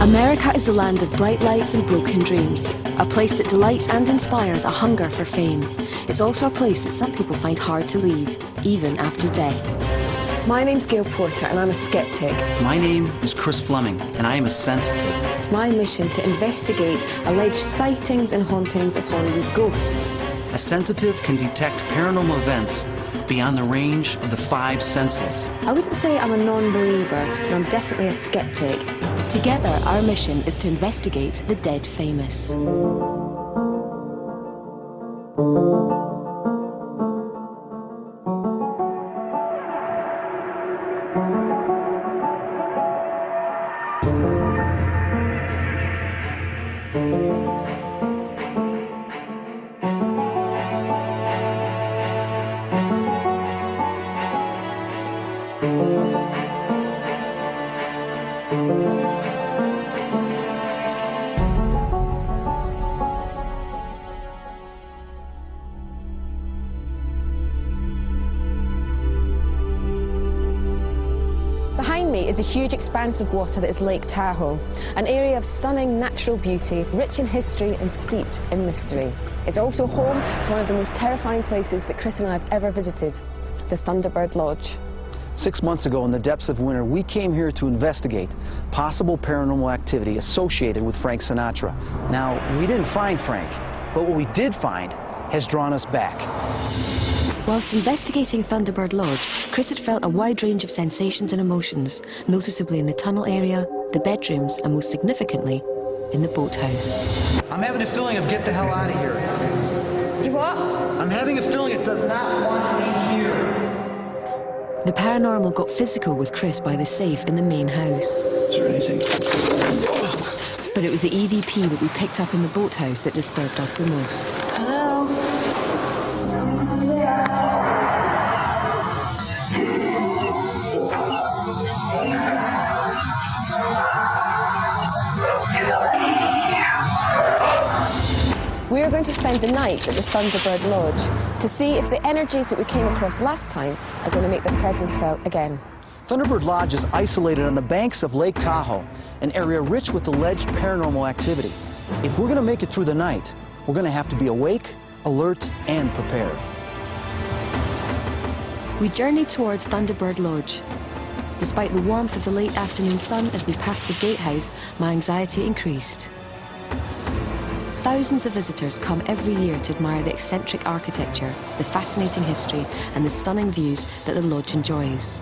America is the land of bright lights and broken dreams, a place that delights and inspires a hunger for fame. It's also a place that some people find hard to leave, even after death. My name's Gail Porter and I'm a skeptic. My name is Chris Fleming and I am a sensitive. It's my mission to investigate alleged sightings and hauntings of Hollywood ghosts. A sensitive can detect paranormal events beyond the range of the 5 senses. I wouldn't say I'm a non-believer, but I'm definitely a skeptic. Together, our mission is to investigate the dead famous. Behind me is a huge expanse of water that is Lake Tahoe, an area of stunning natural beauty, rich in history and steeped in mystery. It's also home to one of the most terrifying places that Chris and I have ever visited, the Thunderbird Lodge. 6 months ago, in the depths of winter, we came here to investigate possible paranormal activity associated with Frank Sinatra. Now, we didn't find Frank, but what we did find has drawn us back. Whilst investigating Thunderbird Lodge, Chris had felt a wide range of sensations and emotions, noticeably in the tunnel area, the bedrooms, and most significantly, in the boathouse. I'm having a feeling of get the hell out of here. You what? I'm having a feeling it does not want me here. The paranormal got physical with Chris by the safe in the main house. Is there anything? But it was the EVP that we picked up in the boathouse that disturbed us the most. Hello? We are going to spend the night at the Thunderbird Lodge to see if the energies that we came across last time are going to make their presence felt again. Thunderbird Lodge is isolated on the banks of Lake Tahoe, an area rich with alleged paranormal activity. If we're going to make it through the night, we're going to have to be awake, alert, and prepared. We journeyed towards Thunderbird Lodge. Despite the warmth of the late afternoon sun as we passed the gatehouse, my anxiety increased. Thousands of visitors come every year to admire the eccentric architecture, the fascinating history, and the stunning views that the lodge enjoys.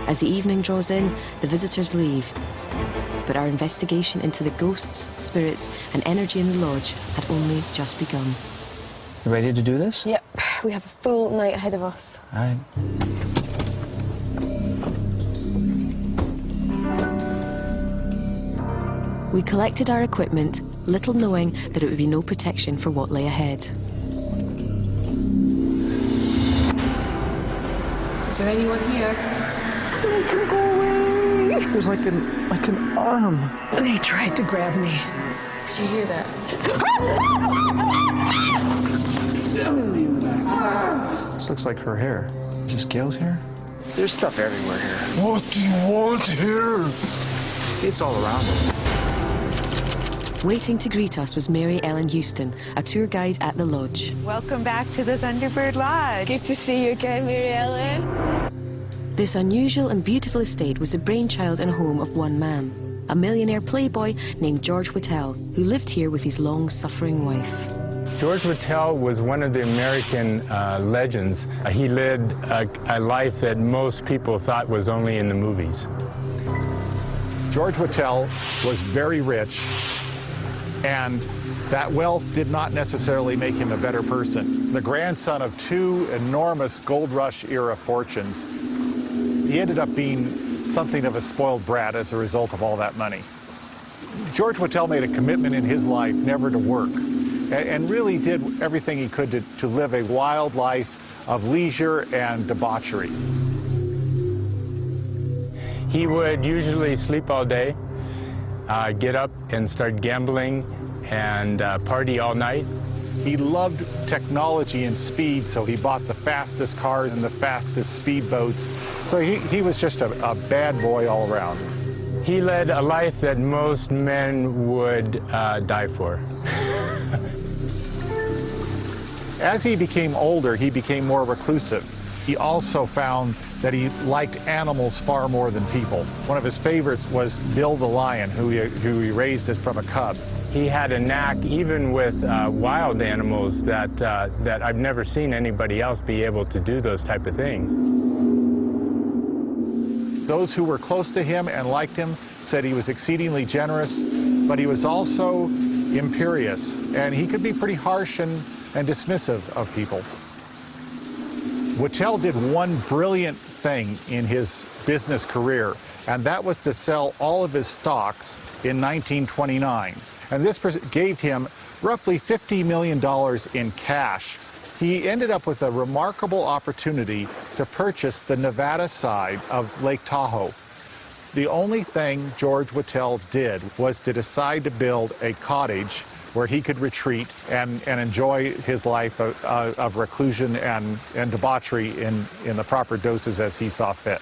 As the evening draws in, the visitors leave. But our investigation into the ghosts, spirits, and energy in the lodge had only just begun. You ready to do this? Yep, we have a full night ahead of us. All right. We collected our equipment, little knowing that it would be no protection for what lay ahead. Is there anyone here? Make him go away! There's like an arm. They tried to grab me. Did you hear that? This looks like her hair. Is this Gail's hair? There's stuff everywhere here. What do you want here? It's all around us. Waiting to greet us was Mary Ellen Houston, a tour guide at the lodge. Welcome back to the Thunderbird Lodge. Good to see you again, Mary Ellen. This unusual and beautiful estate was the brainchild and home of one man, a millionaire playboy named George Whitell, who lived here with his long-suffering wife. George Whitell was one of the American legends. He led a life that most people thought was only in the movies. George Whitell was very rich, and that wealth did not necessarily make him a better person. The grandson of 2 enormous gold rush era fortunes, he ended up being something of a spoiled brat as a result of all that money. George Whitell made a commitment in his life never to work, and really did everything he could to live a wild life of leisure and debauchery. He would usually sleep all day, get up and start gambling and party all night. He loved technology and speed, so he bought the fastest cars and the fastest speedboats. So he was just a bad boy all around. He led a life that most men would die for. As he became older, he became more reclusive. He also found that he liked animals far more than people. One of his favorites was Bill the lion, who he raised it from a cub. He had a knack, even with wild animals, that I've never seen anybody else be able to do those type of things. Those who were close to him and liked him said he was exceedingly generous, but he was also imperious, and he could be pretty harsh and dismissive of people. Whittle did one brilliant thing in his business career, and that was to sell all of his stocks in 1929. And this gave him roughly $50 million in cash. He ended up with a remarkable opportunity to purchase the Nevada side of Lake Tahoe. The only thing George Whittle did was to decide to build a cottage where he could retreat and enjoy his life of reclusion and debauchery in the proper doses as he saw fit.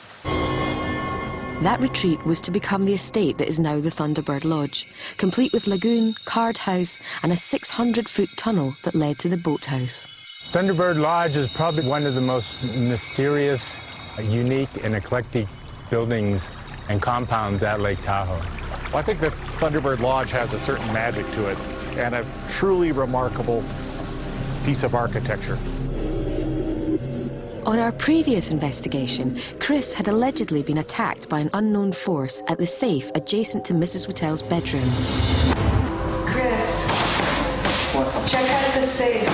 That retreat was to become the estate that is now the Thunderbird Lodge, complete with lagoon, card house, and a 600-foot tunnel that led to the boathouse. Thunderbird Lodge is probably one of the most mysterious, unique, and eclectic buildings and compounds at Lake Tahoe. Well, I think the Thunderbird Lodge has a certain magic to it and a truly remarkable piece of architecture. On our previous investigation, Chris had allegedly been attacked by an unknown force at the safe adjacent to Mrs. Whittle's bedroom. Chris, What? check out the safe.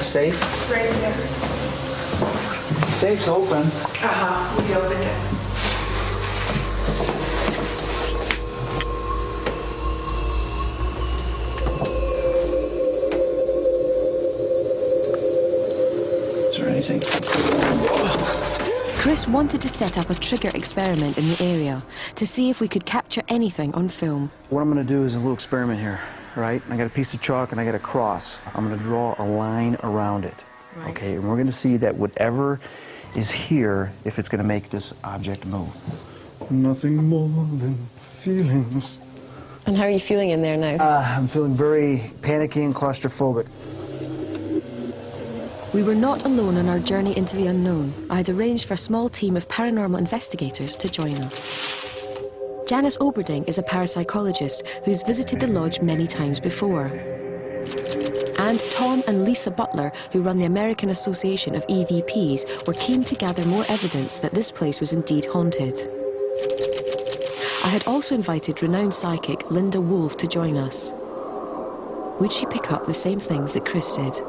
Safe? Right there. Safe's open. We opened it. Is there anything? Chris wanted to set up a trigger experiment in the area to see if we could capture anything on film. What I'm going to do is a little experiment here, right? I got a piece of chalk and I got a cross. I'm going to draw a line around it, okay? And we're going to see that whatever is here, if it's going to make this object move. Nothing more than feelings. And how are you feeling in there now? I'm feeling very panicky and claustrophobic. We were not alone on our journey into the unknown. I had arranged for a small team of paranormal investigators to join us. Janice Oberding is a parapsychologist who's visited the lodge many times before. And Tom and Lisa Butler, who run the American Association of EVPs, were keen to gather more evidence that this place was indeed haunted. I had also invited renowned psychic Linda Wolfe to join us. Would she pick up the same things that Chris did?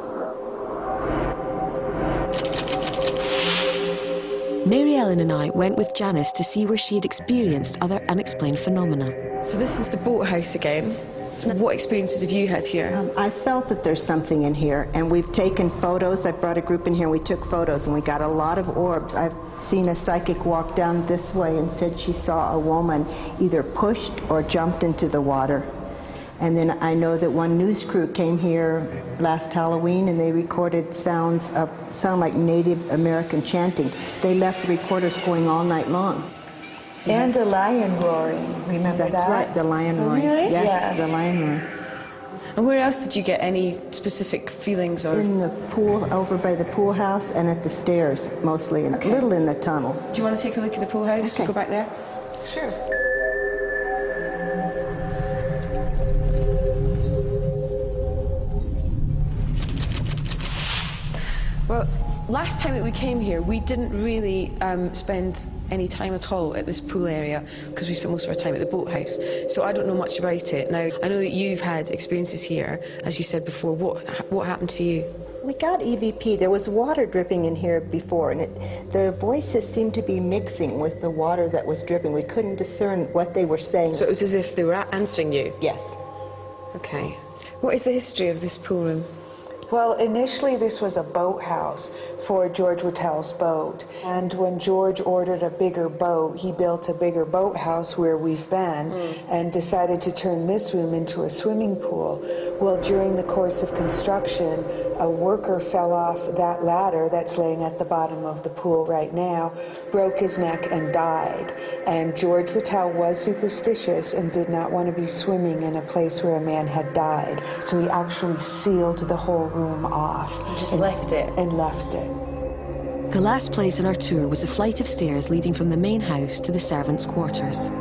Mary Ellen and I went with Janice to see where she had experienced other unexplained phenomena. So this is the boathouse again. So what experiences have you had here? I felt that there's something in here, and we've taken photos. I brought a group in here, and we took photos, and we got a lot of orbs. I've seen a psychic walk down this way and said she saw a woman either pushed or jumped into the water. And then I know that one news crew came here last Halloween, and they recorded sound like Native American chanting. They left the recorders going all night long. And a lion roaring. Remember that? That's right, the lion roaring. really? Yes, the lion roaring. And where else did you get any specific feelings? Or In the pool, over by the pool house, and at the stairs, mostly, and a little in the tunnel. do you want to take a look at the pool house? Okay. Go back there. Sure. Well, last time that we came here, we didn't really spend any time at all at this pool area because we spent most of our time at the boathouse. So I don't know much about it. Now, I know that you've had experiences here, as you said before. What happened to you? We got EVP. There was water dripping in here before, and the voices seemed to be mixing with the water that was dripping. We couldn't discern what they were saying. So it was as if they were answering you? Yes. Okay. What is the history of this pool room? Well, initially this was a boathouse for George Wattell's boat. And when George ordered a bigger boat, he built a bigger boathouse where we've been and decided to turn this room into a swimming pool. Well, during the course of construction, a worker fell off that ladder that's laying at the bottom of the pool right now, broke his neck and died. And George Wattell was superstitious and did not want to be swimming in a place where a man had died. So he actually sealed the whole room off. Just left it? And left it. The last place on our tour was a flight of stairs leading from the main house to the servants' quarters.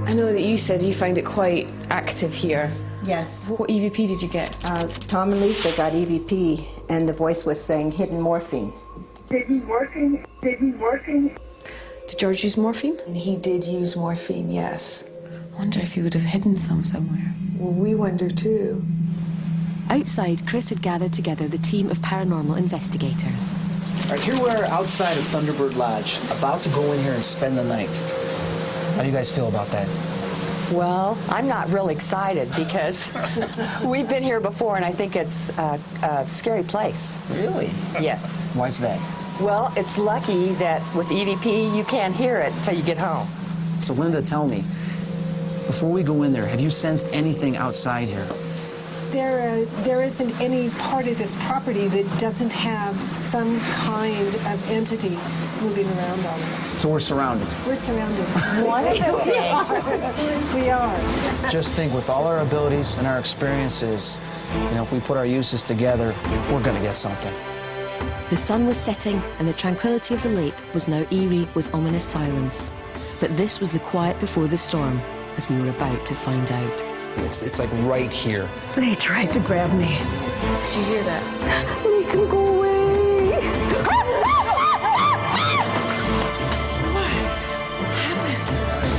I know that you said you found it quite active here. Yes. What EVP did you get? Tom and Lisa got EVP, and the voice was saying hidden morphine. Hidden morphine, hidden morphine. Did George use morphine? And he did use morphine, yes. I wonder if he would have hidden some somewhere. Well, we wonder too. Outside, Chris had gathered together the team of paranormal investigators. All right, here we are outside of Thunderbird Lodge, about to go in here and spend the night. How do you guys feel about that? Well, I'm not real excited because we've been here before and I think it's a scary place. Really? Yes. Why's that? Well, it's lucky that with EVP you can't hear it until you get home. So Linda, tell me, before we go in there, have you sensed anything outside here? There isn't any part of this property that doesn't have some kind of entity moving around on it. So we're surrounded. We're surrounded. One of the things. We are. Just think, with all our abilities and our experiences, you know, if we put our uses together, we're gonna get something. The sun was setting and the tranquility of the lake was now eerie with ominous silence. But this was the quiet before the storm, as we were about to find out. It's like right here. They tried to grab me. Did you hear that? We can go away.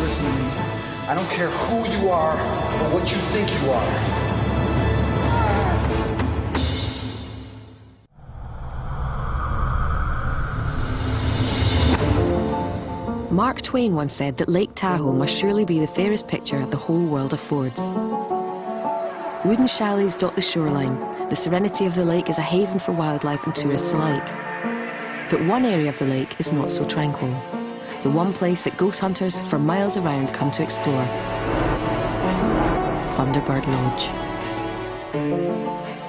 Listen to me. I don't care who you are or what you think you are. Mark Twain once said that Lake Tahoe must surely be the fairest picture the whole world affords. Wooden chalets dot the shoreline. The serenity of the lake is a haven for wildlife and tourists alike. But one area of the lake is not so tranquil. The one place that ghost hunters for miles around come to explore. Thunderbird Lodge.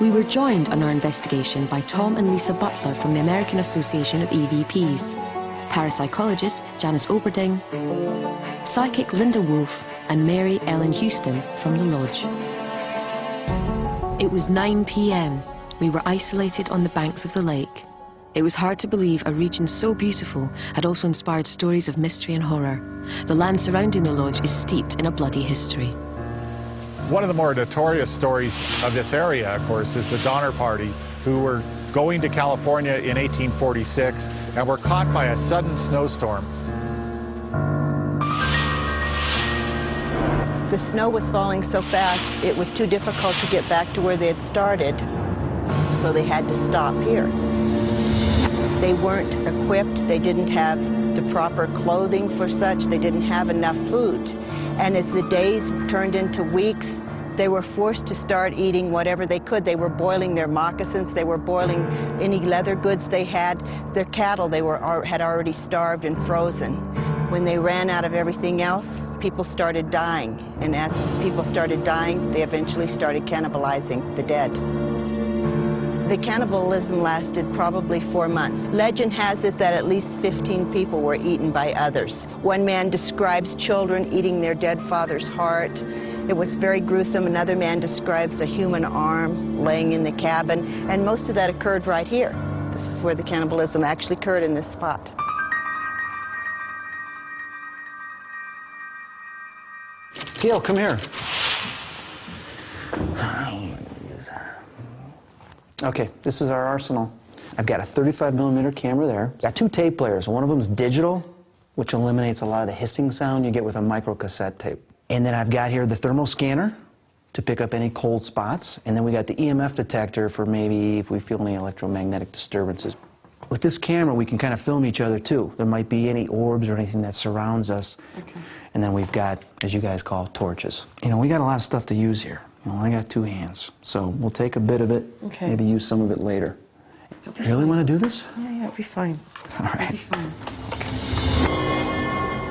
We were joined on our investigation by Tom and Lisa Butler from the American Association of EVPs, parapsychologist Janice Oberding, psychic Linda Wolfe, and Mary Ellen Houston from the lodge. It was 9 p.m. We were isolated on the banks of the lake. It was hard to believe a region so beautiful had also inspired stories of mystery and horror. The land surrounding the lodge is steeped in a bloody history. One of the more notorious stories of this area, of course, is the Donner Party, who were going to California in 1846 and were caught by a sudden snowstorm. The snow was falling so fast, it was too difficult to get back to where they had started, so they had to stop here. They weren't equipped, they didn't have the proper clothing for such, they didn't have enough food. And as the days turned into weeks, they were forced to start eating whatever they could. They were boiling their moccasins, they were boiling any leather goods they had. Their cattle had already starved and frozen. When they ran out of everything else, people started dying. And as people started dying, they eventually started cannibalizing the dead. The cannibalism lasted probably 4 months. Legend has it that at least 15 people were eaten by others. One man describes children eating their dead father's heart. It was very gruesome. Another man describes a human arm laying in the cabin, and most of that occurred right here. This is where the cannibalism actually occurred, in this spot. Gail, come here. Okay, this is our arsenal. I've got a 35mm camera there. Got 2 tape players. One of them is digital, which eliminates a lot of the hissing sound you get with a microcassette tape. And then I've got here the thermal scanner to pick up any cold spots. And then we got the EMF detector for maybe if we feel any electromagnetic disturbances. With this camera, we can kind of film each other too. There might be any orbs or anything that surrounds us. Okay. And then we've got, as you guys call, torches. You know, we got a lot of stuff to use here. Well, I got 2 hands, so we'll take a bit of it, Okay. maybe use some of it later. You really want to do this? Yeah, it'll be fine. All right. It'll be fine.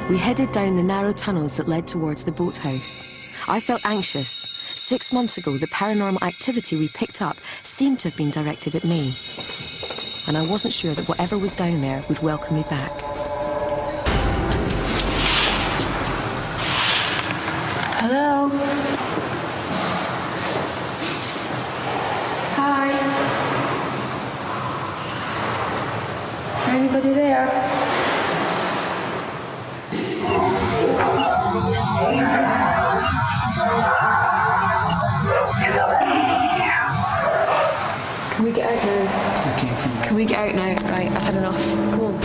We headed down the narrow tunnels that led towards the boathouse. I felt anxious. 6 months ago, the paranormal activity we picked up seemed to have been directed at me. And I wasn't sure that whatever was down there would welcome me back. Hello? Hi? Is there anybody there? Can we get out now? Can we get out now? Right, I've had enough. Come on.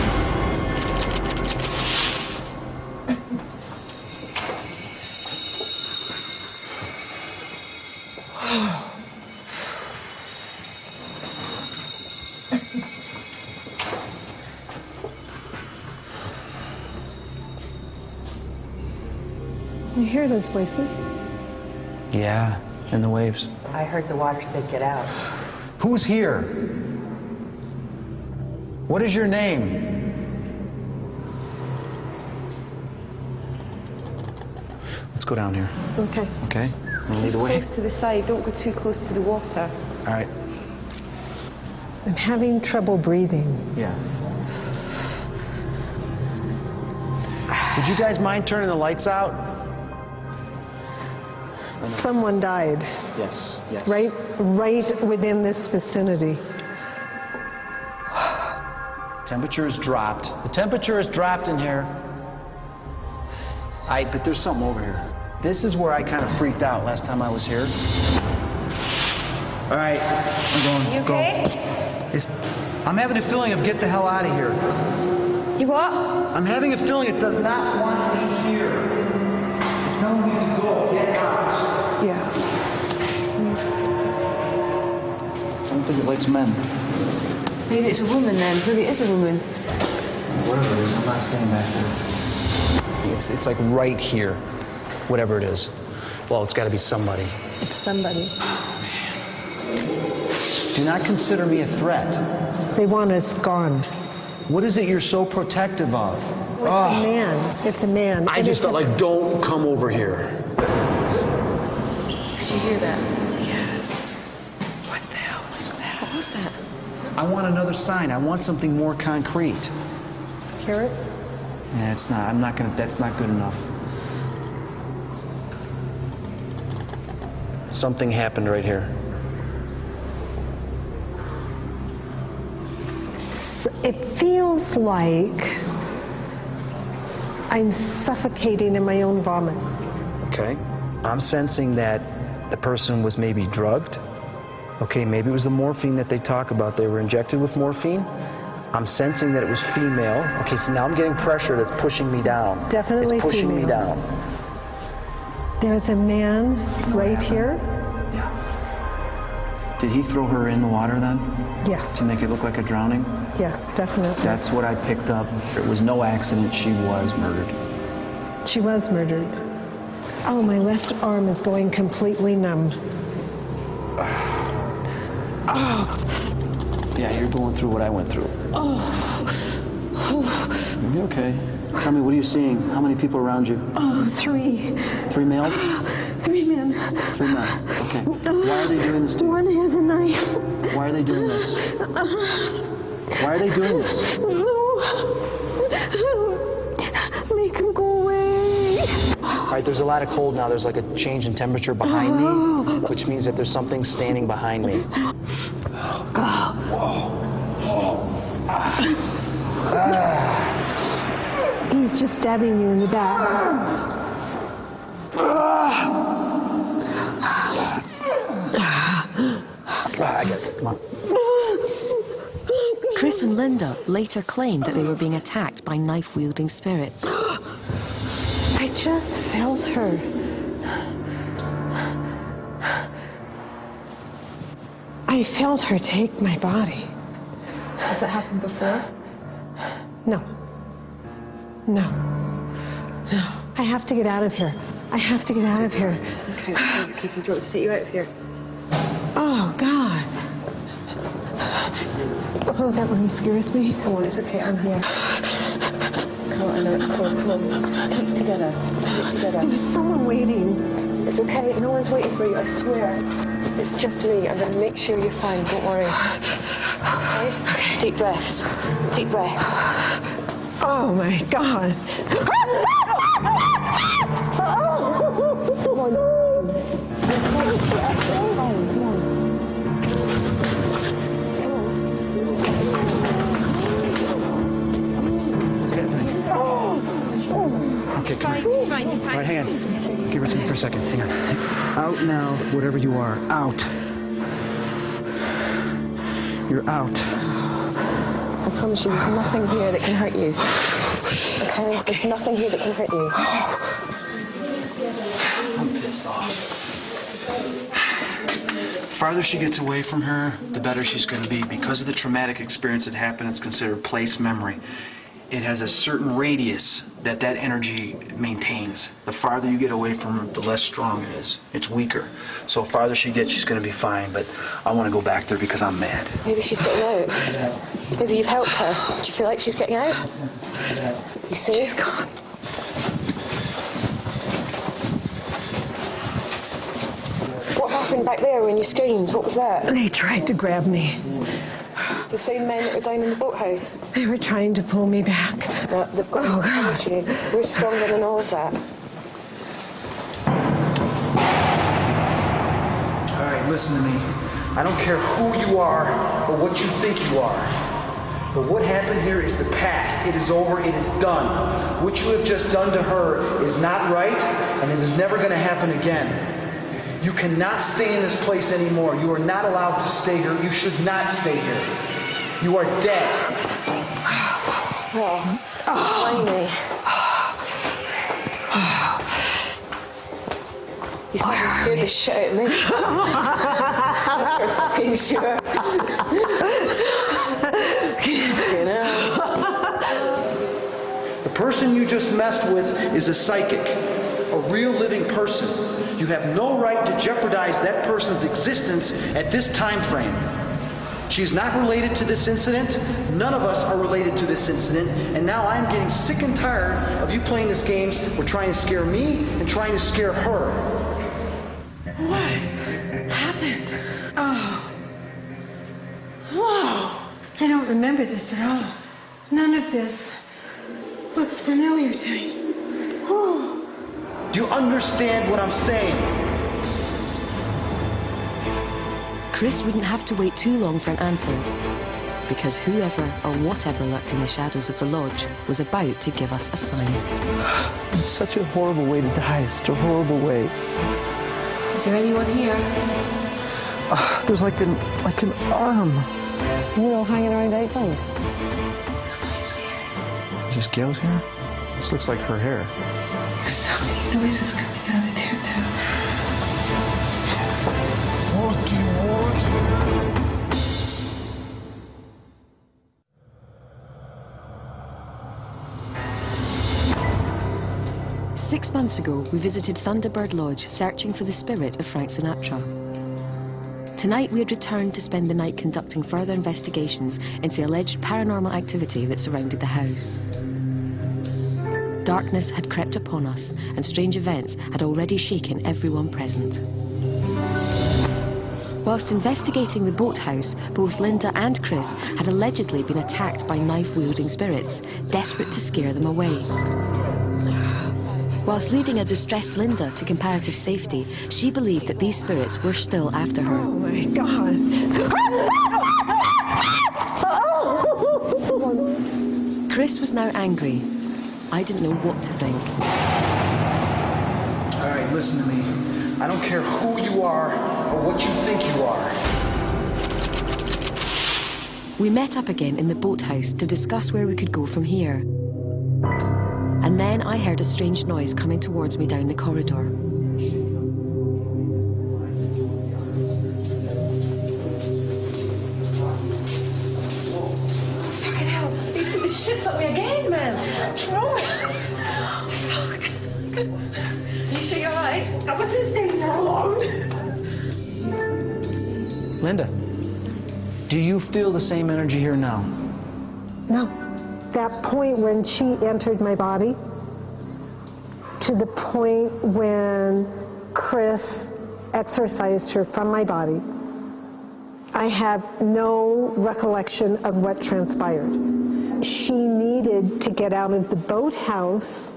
You hear those voices? Yeah, and the waves. I heard the water say, get out. Who's here? What is your name? Let's go down here. Okay. Okay? We'll lead the way. Close to the side, don't go too close to the water. All right. I'm having trouble breathing. Yeah. Would you guys mind turning the lights out? Someone died Yes, yes. right within this vicinity. Temperature has dropped. The temperature has dropped in here. But there's something over here. This is where I kind of freaked out last time I was here. All right, I'm going. You okay? I'm having a feeling of get the hell out of here. You what? I'm having a feeling it does not want me here. It's telling me to go. Get out. Yeah. I don't think it likes men. Maybe it's a woman then. Maybe it is a woman. Whatever it is, I'm not staying back there. It's like right here, whatever it is. Well, it's got to be somebody. It's somebody. Do not consider me a threat. They want us gone. What is it you're so protective of? It's a man. It's a man. I just felt like, don't come over here. Did you hear that? Yes. What the hell was that? What was that? I want another sign. I want something more concrete. Hear it? Yeah, it's not. That's not good enough. Something happened right here. It feels like I'm suffocating in my own vomit. Okay. I'm sensing that the person was maybe drugged. Okay, maybe it was the morphine that they talk about. They were injected with morphine. I'm sensing that it was female. Okay, so now I'm getting pressure that's pushing me down. Definitely it's pushing female. me down. There's a man right here. Yeah. Did he throw her in the water then? Yes. To make it look like a drowning? Yes, definitely. That's what I picked up. It was no accident. She was murdered. She was murdered. Oh, my left arm is going completely numb. Yeah, you're going through what I went through. You okay? Tell me, what are you seeing? How many people around you? 3. 3 males? 3 men. 3 men. Okay. Why are they doing this to you? One has a knife. Why are they doing this? Why are they doing this? Make him go away. All right, there's a lot of cold now. There's like a change in temperature behind me, which means that there's something standing behind me. He's just stabbing you in the back. I get it. Come on. Chris and Linda later claimed that they were being attacked by knife-wielding spirits. I just felt her. I felt her take my body. Has it happened before? No. No. No. I have to get out of here. I have to get out of here. Okay, Katie, do you want to sit you out of here? Oh, God. Oh, that room scares me. Come on, it's okay, I'm here. Come on, I know it's cold. Come on, keep together. Keep together. There's someone waiting. It's okay, no one's waiting for you, I swear. It's just me. I'm going to make sure you're fine, don't worry. Okay? Deep breaths. Deep breath. Oh, my God. Come on. Come on. What's happening? Okay, come here. Fine. All right, hang on. Give her to me for a second. Hang on. Out now, whatever you are. Out. You're out. I promise you, there's nothing here that can hurt you. Okay? There's nothing here that can hurt you. I'm pissed off. The farther she gets away from her, the better she's going to be. Because of the traumatic experience that happened, it's considered place memory. It has a certain radius that energy maintains. The farther you get away from her, the less strong it is. It's weaker. So the farther she gets, she's going to be fine. But I want to go back there because I'm mad. Maybe she's getting out. Maybe you've helped her. Do you feel like she's getting out? You see? She's gone. What happened back there when you screamed? What was that? They tried to grab me. The same men that were down in the boathouse? They were trying to pull me back. No, they've got to punish you. We're stronger than all of that. All right, listen to me. I don't care who you are or what you think you are. But what happened here is the past. It is over. It is done. What you have just done to her is not right, and it is never going to happen again. You cannot stay in this place anymore. You are not allowed to stay here. You should not stay here. You are dead. Blimey. You scared the shit out of me. That's for fucking sure. You know. The person you just messed with is a psychic, a real living person. You have no right to jeopardize that person's existence at this time frame. She is not related to this incident. None of us are related to this incident. And now I'm getting sick and tired of you playing these games. We're trying to scare me and trying to scare her. What happened? Oh. Whoa. I don't remember this at all. None of this looks familiar to me. Oh. Do you understand what I'm saying? Chris wouldn't have to wait too long for an answer, because whoever or whatever lurked in the shadows of the lodge was about to give us a sign. It's such a horrible way to die. Such a horrible way. Is there anyone here? There's like an arm. We're all hanging around outside. Is this Gail's hair? This looks like her hair. There's so many noises coming out of there now. What do you want? 6 months ago, we visited Thunderbird Lodge searching for the spirit of Frank Sinatra. Tonight, we had returned to spend the night conducting further investigations into the alleged paranormal activity that surrounded the house. Darkness had crept upon us, and strange events had already shaken everyone present. Whilst investigating the boathouse, both Linda and Chris had allegedly been attacked by knife-wielding spirits, desperate to scare them away. Whilst leading a distressed Linda to comparative safety, she believed that these spirits were still after her. Oh my God. Chris was now angry. I didn't know what to think. All right, listen to me. I don't care who you are or what you think you are. We met up again in the boathouse to discuss where we could go from here. And then I heard a strange noise coming towards me down the corridor. Fucking hell. You put the shits on me again, man. What's wrong? Fuck. Are you You sure you're all right? I wasn't staying there alone. Linda, do you feel the same energy here now? No. That point when she entered my body, to the point when Chris exorcised her from my body, I have no recollection of what transpired. She needed to get out of the boathouse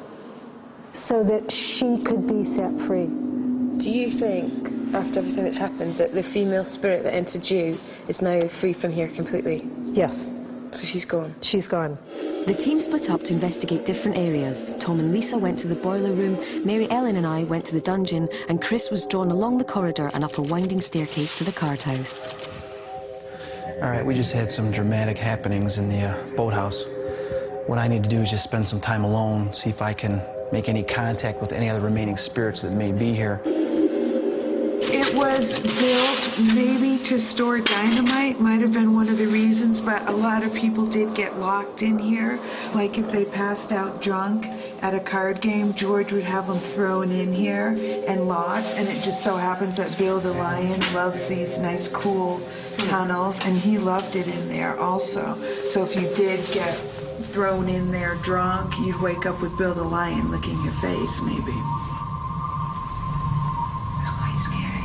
so that she could be set free. Do you think, after everything that's happened, that the female spirit that entered you is now free from here completely? Yes. So she's gone? She's gone. The team split up to investigate different areas. Tom and Lisa went to the boiler room, Mary Ellen and I went to the dungeon, and Chris was drawn along the corridor and up a winding staircase to the card house. All right, we just had some dramatic happenings in the boathouse. What I need to do is just spend some time alone, see if I can make any contact with any other remaining spirits that may be here. It was built maybe to store dynamite, might have been one of the reasons, but a lot of people did get locked in here. Like if they passed out drunk at a card game, George would have them thrown in here and locked, and it just so happens that Bill the Lion loves these nice cool tunnels, and he loved it in there also. So if you did get thrown in there drunk, you'd wake up with Bill the Lion licking your face, maybe. It's quite scary.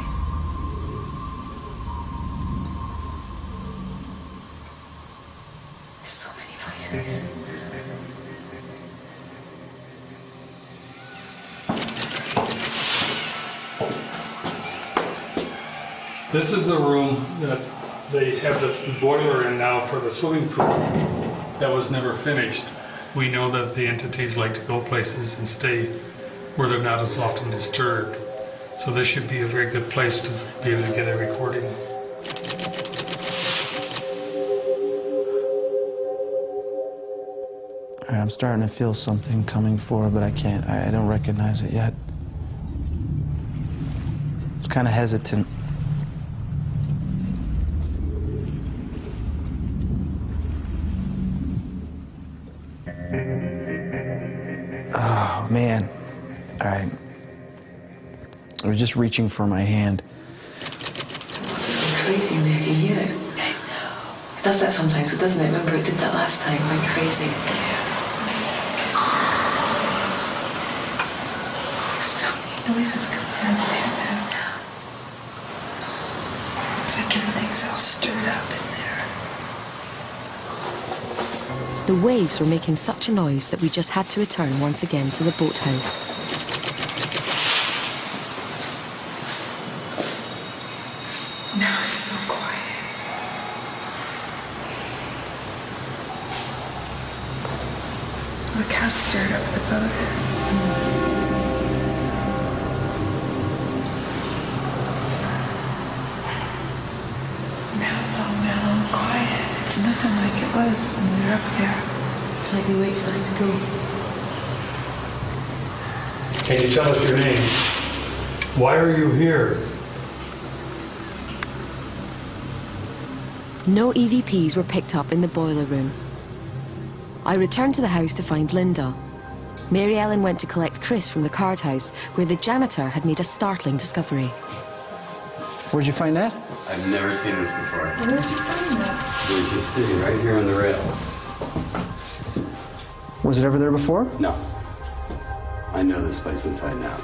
There's so many voices. This is the room that they have the boiler in now for the swimming pool that was never finished. We know that the entities like to go places and stay where they're not as often disturbed. So this should be a very good place to be able to get a recording. All right, I'm starting to feel something coming forward, but I can't. I don't recognize it yet. It's kind of hesitant. Oh, man. All right. I was just reaching for my hand. It's just going crazy in there, can you hear it? I know. It does that sometimes, doesn't it? Remember it did that last time, went crazy. There's so many noises coming out of there now. It's like everything's all stirred up in there. The waves were making such a noise that we just had to return once again to the boathouse. Now it's so quiet. Look how stirred up the boat is. Now it's all mellow and quiet. It's nothing like it was when we were up there. It's like they wait for us to go. Can you tell us your name? Why are you here? No EVPs were picked up in the boiler room. I returned to the house to find Linda. Mary Ellen went to collect Chris from the card house, where the janitor had made a startling discovery. Where'd you find that? I've never seen this before. Where'd you find that? It was just sitting right here on the rail. Was it ever there before? No. I know this place inside and out.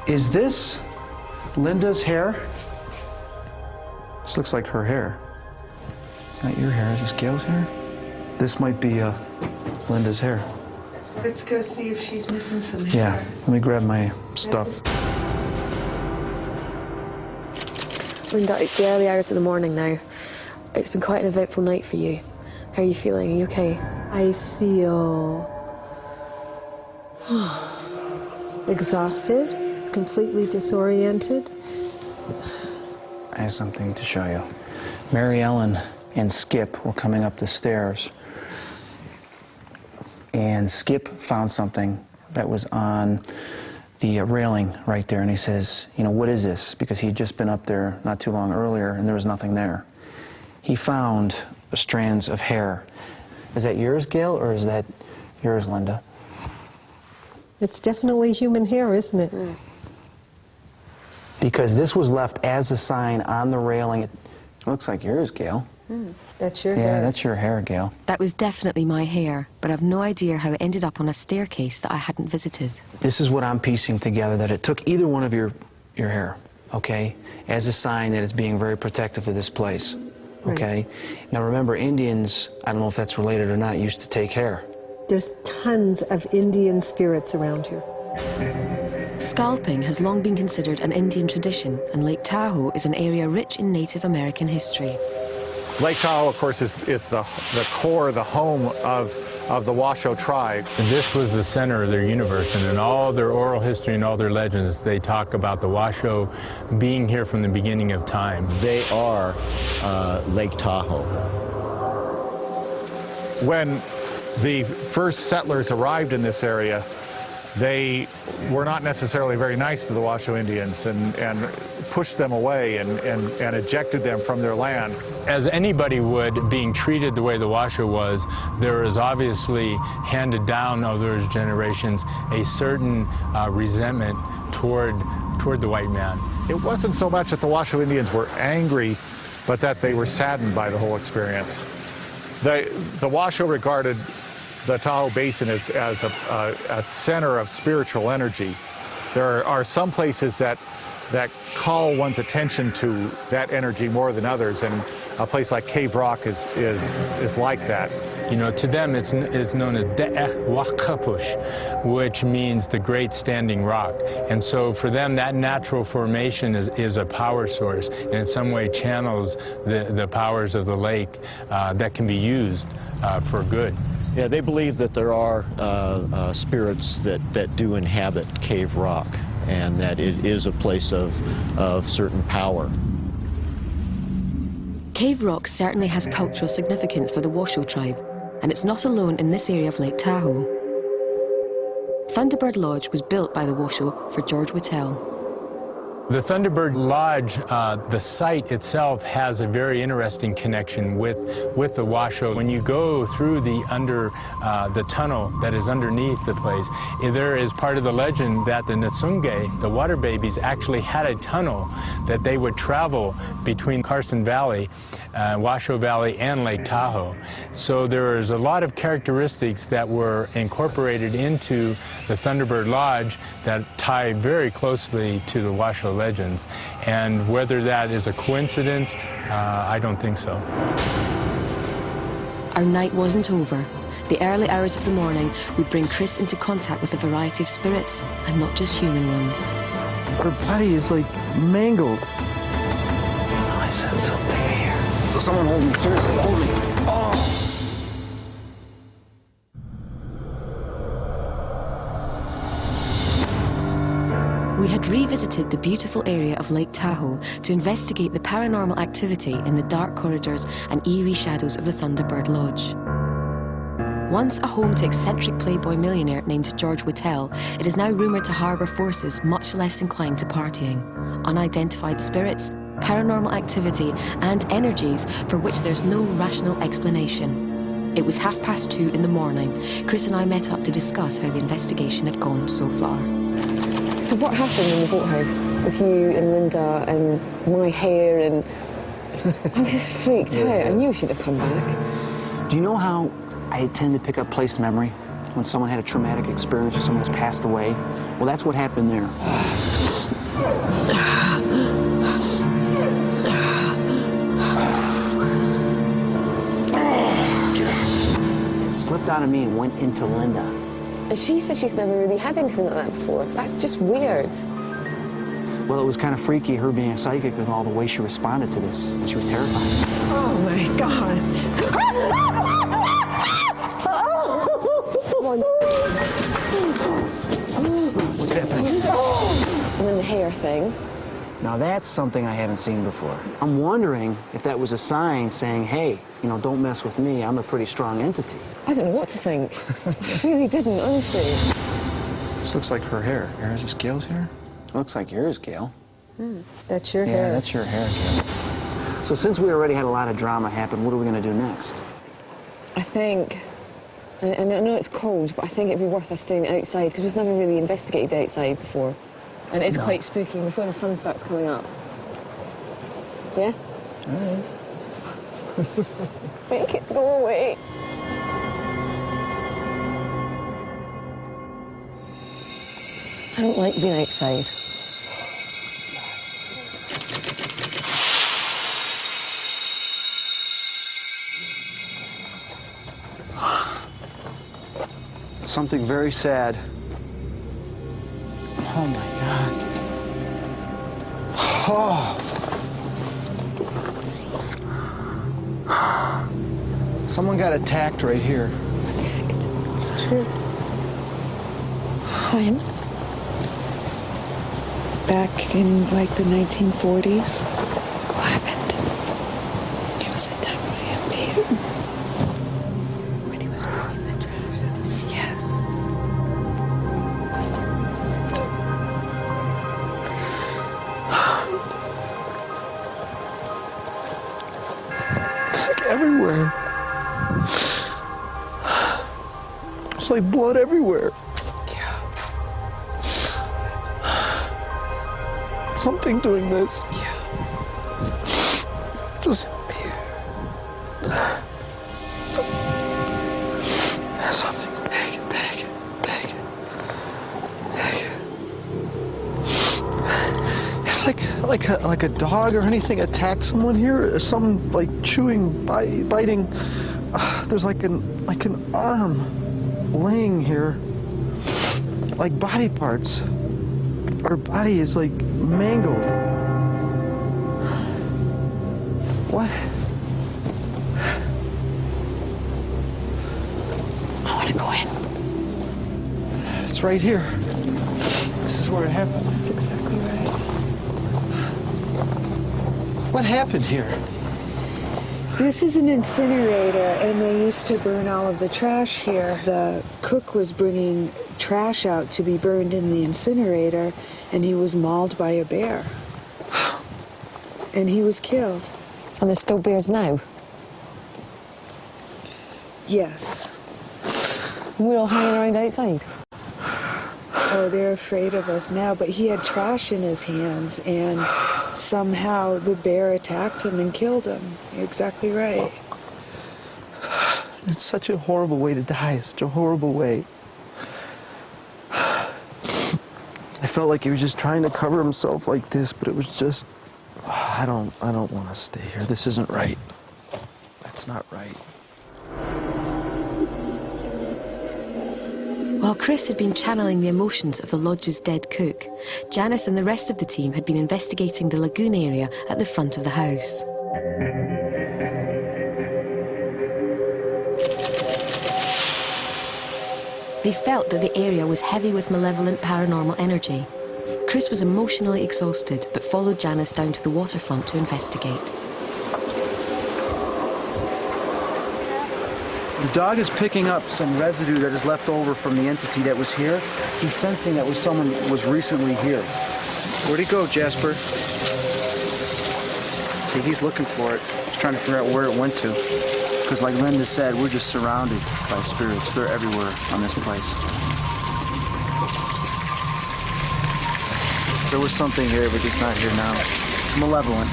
Is this Linda's hair? This looks like her hair. It's not your hair, is this Gail's hair? This might be Linda's hair. Let's go see if she's missing some hair. Yeah, let me grab my stuff. Linda, it's the early hours of the morning now. It's been quite an eventful night for you. How are you feeling? Are you okay? I feel exhausted, completely disoriented. I have something to show you. Mary Ellen and Skip were coming up the stairs, and Skip found something that was on the railing right there, and he says, you know, what is this? Because he'd just been up there not too long earlier, and there was nothing there. He found strands of hair. Is that yours, Gail, or is that yours, Linda? It's definitely human hair, isn't it? because this was left as a sign on the railing. It looks like yours, Gail. That's your hair. Yeah, that's your hair, Gail. That was definitely my hair, but I've no idea how it ended up on a staircase that I hadn't visited. This is what I'm piecing together, that it took either one of your hair, okay, as a sign that it's being very protective of this place, okay? Right. Now remember, Indians, I don't know if that's related or not, used to take hair. There's tons of Indian spirits around here. Scalping has long been considered an Indian tradition, and Lake Tahoe is an area rich in Native American history. Lake Tahoe, of course, is the core, the home of the Washoe tribe. This was the center of their universe, and in all their oral history and all their legends, they talk about the Washoe being here from the beginning of time. They are Lake Tahoe. When the first settlers arrived in this area, they were not necessarily very nice to the Washoe Indians and pushed them away and ejected them from their land. As anybody would, being treated the way the Washoe was, there is obviously handed down over those generations a certain resentment toward the white man. It wasn't so much that the Washoe Indians were angry, but that they were saddened by the whole experience. The Washoe regarded the Tahoe Basin as a center of spiritual energy. There are some places that call one's attention to that energy more than others, and a place like Cave Rock is like that. You know, to them it's known as De'eh Wakapush, which means the great standing rock. And so for them, that natural formation is a power source, and in some way channels the powers of the lake that can be used for good. Yeah, they believe that there are spirits that do inhabit Cave Rock, and that it is a place of certain power. Cave Rock certainly has cultural significance for the Washoe tribe, and it's not alone in this area of Lake Tahoe. Thunderbird Lodge was built by the Washoe for George Whittell. The Thunderbird Lodge, the site itself has a very interesting connection with the Washoe. When you go through the tunnel that is underneath the place, there is part of the legend that the Nasunge, the water babies, actually had a tunnel that they would travel between Carson Valley, Washoe Valley, and Lake Tahoe. So there is a lot of characteristics that were incorporated into the Thunderbird Lodge that tie very closely to the Washoe legends, and whether that is a coincidence, I don't think so. Our night wasn't over. The early hours of the morning would bring Chris into contact with a variety of spirits, and not just human ones. Her body is like mangled. Oh, I said something here. Someone hold me, seriously, hold me. Oh! We had revisited the beautiful area of Lake Tahoe to investigate the paranormal activity in the dark corridors and eerie shadows of the Thunderbird Lodge. Once a home to eccentric playboy millionaire named George Whittell, it is now rumoured to harbour forces much less inclined to partying, unidentified spirits, paranormal activity and energies for which there's no rational explanation. It was 2:30 in the morning. Chris and I met up to discuss how the investigation had gone so far. So what happened in the boathouse with you and Linda and my hair, and I was just freaked out. I knew I should have come back. Do you know how I tend to pick up place memory when someone had a traumatic experience or someone has passed away? Well, that's what happened there. It slipped out of me and went into Linda. And she said she's never really had anything like that before. That's just weird. Well, it was kind of freaky, her being a psychic and all the way she responded to this. And she was terrified. Oh, my God. What's happening? And then the hair thing. Now, that's something I haven't seen before. I'm wondering if that was a sign saying, hey, you know, don't mess with me. I'm a pretty strong entity. I don't know what to think. I really didn't, honestly. This looks like her hair. Is this Gail's hair? Looks like yours, Gail. That's your Yeah, hair. that's your hair, Gail. So since we already had a lot of drama happen, what are we going to do next? I think, and I know it's cold, but I think it'd be worth us doing it outside, because we've never really investigated the outside before. And it's quite spooky before the sun starts coming up. Yeah? All right. Make it go away. I don't like being outside. Something very sad. Oh my God. Oh. Someone got attacked right here. Attacked? It's true. When? Back in like the 1940s. What happened? He was attacked by a bear. When he was moving the trash? Yes. It's like everywhere. It's like blood everywhere. Something doing this. Yeah. Just something big. It's like a dog or anything attacked someone here, or some like chewing, biting. There's like an arm laying here, like body parts. Her body is like mangled. What? I want to go in. It's right here. This is where it happened. That's exactly right. What happened here? This is an incinerator, and they used to burn all of the trash here. The cook was bringing trash out to be burned in the incinerator, and he was mauled by a bear. And he was killed. And there's still bears now? Yes. We're all hanging around outside? Oh, they're afraid of us now, but he had trash in his hands, and somehow the bear attacked him and killed him. You're exactly right. It's such a horrible way to die, such a horrible way. I felt like he was just trying to cover himself like this, but it was just, I don't want to stay here. This isn't right. That's not right. While Chris had been channeling the emotions of the lodge's dead cook, Janice and the rest of the team had been investigating the lagoon area at the front of the house. They felt that the area was heavy with malevolent paranormal energy. Chris was emotionally exhausted, but followed Janice down to the waterfront to investigate. The dog is picking up some residue that is left over from the entity that was here. He's sensing that someone was recently here. Where'd he go, Jasper? See, he's looking for it. He's trying to figure out where it went to. Because like Linda said, we're just surrounded by spirits. They're everywhere on this place. There was something here, but it's not here now. It's malevolent.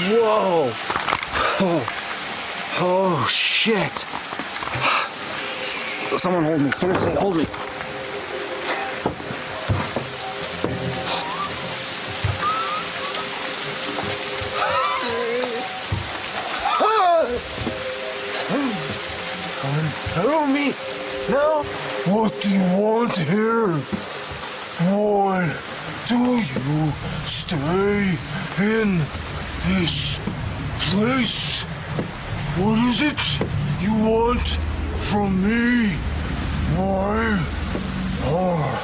Whoa! Oh, shit! Someone hold me. Seriously, hold me. Help me! No! What do you want here? Why do you stay in this place? What is it you want from me? Why are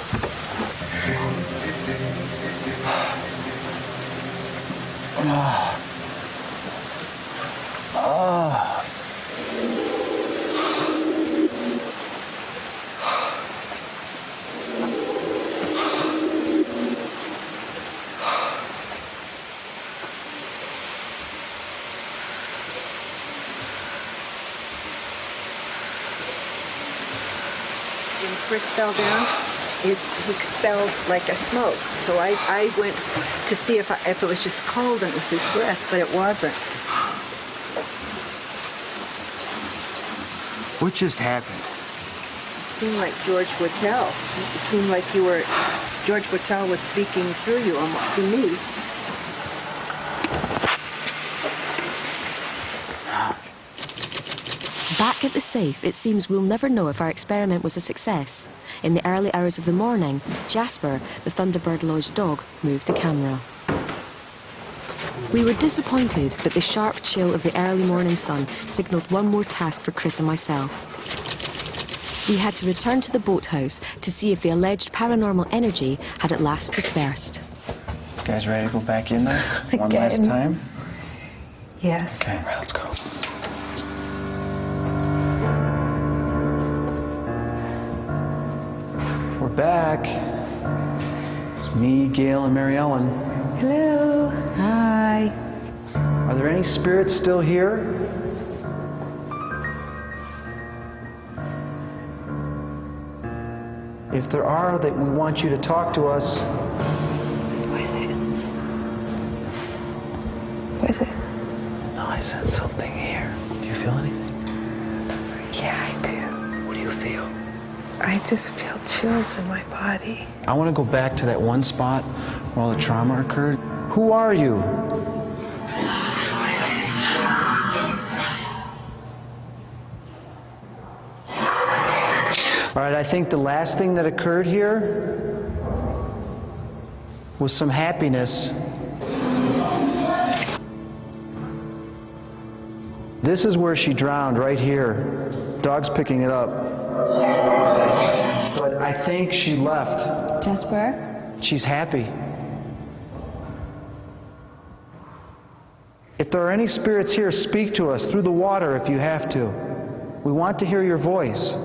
when Chris fell down, he expelled like a smoke. So I went to see if it was just cold and it was his breath, but it wasn't. What just happened? It seemed like George Whittle. It seemed like George Whittle was speaking through you to me. Back at the safe, it seems we'll never know if our experiment was a success. In the early hours of the morning, Jasper, the Thunderbird Lodge dog, moved the camera. We were disappointed, but the sharp chill of the early morning sun signalled one more task for Chris and myself. We had to return to the boathouse to see if the alleged paranormal energy had at last dispersed. You guys ready to go back in there? One Again. last time? Yes. Okay, right, let's go. We're back. It's me, Gail, and Mary Ellen. Hello. Hi. Are there any spirits still here? If there are, that we want you to talk to us. What is it? What is it? No, I sense something here. Do you feel anything? Yeah, I do. What do you feel? I just feel chills in my body. I want to go back to that one spot where all the trauma occurred. Who are you? All right, I think the last thing that occurred here was some happiness. This is where she drowned, right here. Dog's picking it up. But I think she left. Jasper? She's happy. If there are any spirits here, speak to us through the water if you have to. We want to hear your voice.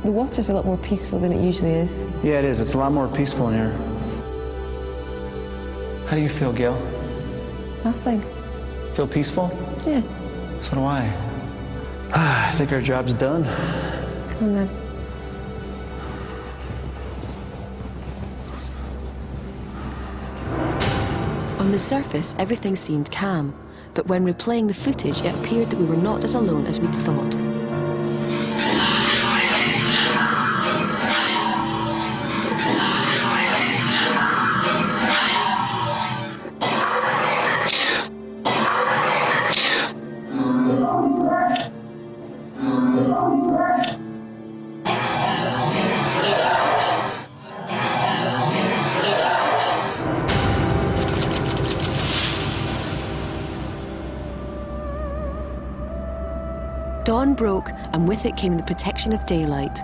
The water's a lot more peaceful than it usually is. Yeah, it is. It's a lot more peaceful in here. How do you feel, Gail? Nothing. Feel peaceful? Yeah. So do I. I think our job's done. Come on then. On the surface, everything seemed calm, but when replaying the footage, it appeared that we were not as alone as we'd thought. Dawn broke, and with it came the protection of daylight.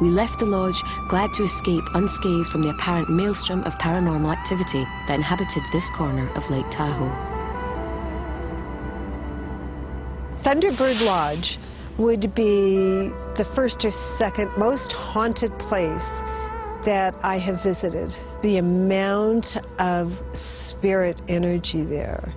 We left the lodge, glad to escape unscathed from the apparent maelstrom of paranormal activity that inhabited this corner of Lake Tahoe. Thunderbird Lodge would be the first or second most haunted place that I have visited. The amount of spirit energy there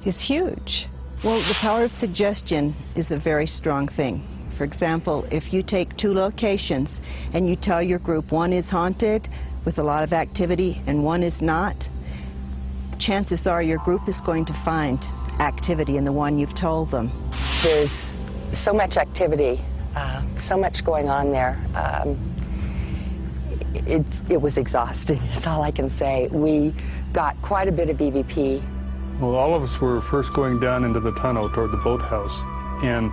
is huge. Well, the power of suggestion is a very strong thing. For example, if you take two locations and you tell your group one is haunted with a lot of activity and one is not, chances are your group is going to find activity in the one you've told them. There's so much activity, so much going on there. It was exhausting, is all I can say. We got quite a bit of BVP. Well, all of us were first going down into the tunnel toward the boathouse, and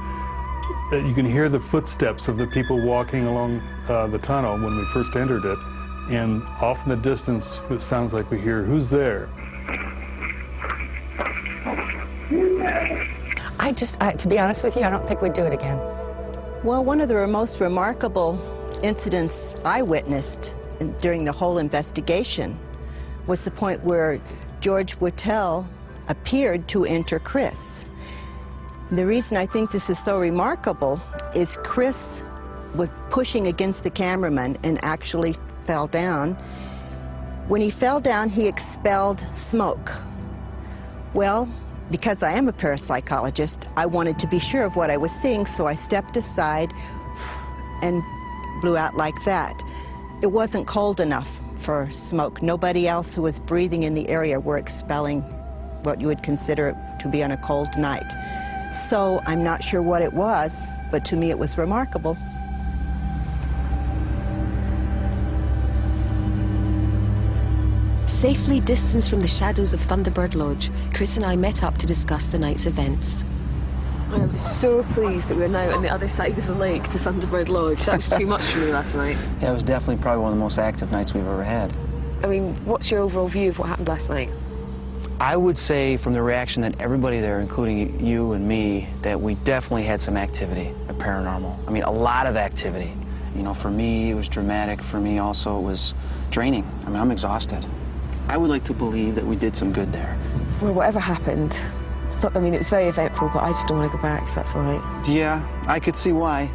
you can hear the footsteps of the people walking along the tunnel when we first entered it, and off in the distance it sounds like we hear, "Who's there?" To be honest with you, I don't think we'd do it again. Well, one of the most remarkable incidents I witnessed during the whole investigation was the point where George Whittle appeared to enter Chris. The reason I think this is so remarkable is Chris was pushing against the cameraman and actually fell down. When he fell down, he expelled smoke. Well, because I am a parapsychologist, I wanted to be sure of what I was seeing, so I stepped aside and blew out like that. It wasn't cold enough for smoke. Nobody else who was breathing in the area were expelling what you would consider to be on a cold night. So I'm not sure what it was, but to me it was remarkable. Safely distanced from the shadows of Thunderbird Lodge, Chris and I met up to discuss the night's events. I'm so pleased that we're now on the other side of the lake to Thunderbird Lodge. That was too much for me last night. Yeah, it was definitely probably one of the most active nights we've ever had. I mean, what's your overall view of what happened last night? I would say from the reaction that everybody there, including you and me, that we definitely had some activity at Paranormal. I mean, a lot of activity. You know, for me, it was dramatic. For me also, it was draining. I mean, I'm exhausted. I would like to believe that we did some good there. Well, whatever happened, I mean, it was very eventful, but I just don't want to go back, if that's all right. Yeah, I could see why.